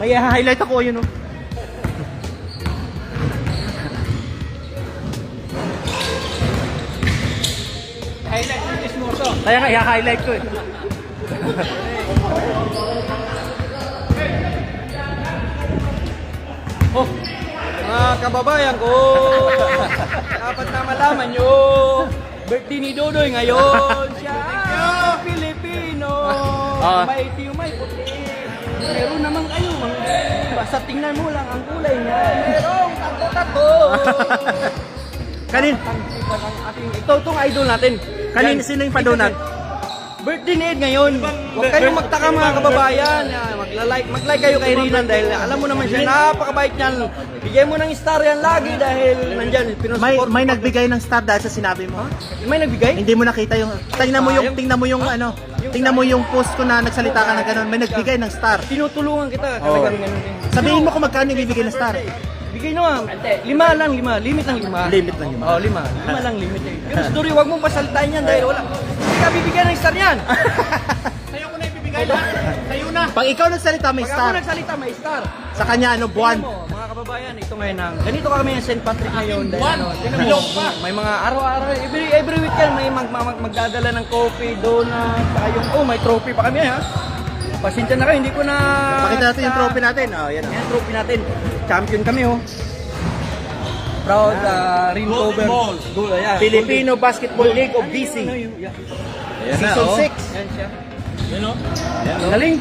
May highlight ako yun, oh. Highlight ng Chismoso. Kaya nga, i-highlight ko eh. Oh, mga kababayan ko, dapat na malaman nyo, birthday ni Dodoy ngayon. Siya ang Pilipino. May itim, may puti. Meron naman kayo, basta tingnan mo lang ang kulay niya. Merong tato-tato. Kanin, Ito, itong idol natin. kanin, sino yung padonat? Birthday ni Ed ngayon. Huwag kayong magtaka mga kababayan. Mag-like kayo kay Rinan dahil alam mo naman siya, napakabait niyan. Bigay mo ng star yan lagi dahil nandyan, pinusupport. May nagbigay ng star dahil sa sinabi mo? May nagbigay? Hindi mo nakita yung tingnan mo yung post ko na nagsalita ka na gano'n. May nagbigay ng star. Tinutulungan kita. Talagang ganun din. Sabihin mo kung magkano yung bibigay ng star. Bigay nyo nga. 5 lang, 5. Limit ng 5. Limit ng 5. Oo, 5. 5 lang limit. Pero story, huwag mong pasalitain yan dahil wala. Hindi ka bibigyan ng star yan. Sa'yo ko na ibibigay lahat. Sa'yo na. Pag ikaw nagsalita may Pag ako star. nagsalita, may star. Sa kanya buwan. Tingnan mo, mga kababayan, ito ngayon ang ganito kami ng St. Patrick ngayon. Dahil buwan. tingnan mo, Bilog pa. may mga araw-araw, every weekend may magdadala ng coffee, donut, saka yung, may trophy pa kami ha. Pasensya na kayo, hindi ko na... Pakita natin yung trophy natin. Oh, yan. Yan, trophy natin. Champion kami Proud ring Golden cover. Balls. Filipino Basketball League of BC. Season Season 6. Yan siya. Yan o. Galing.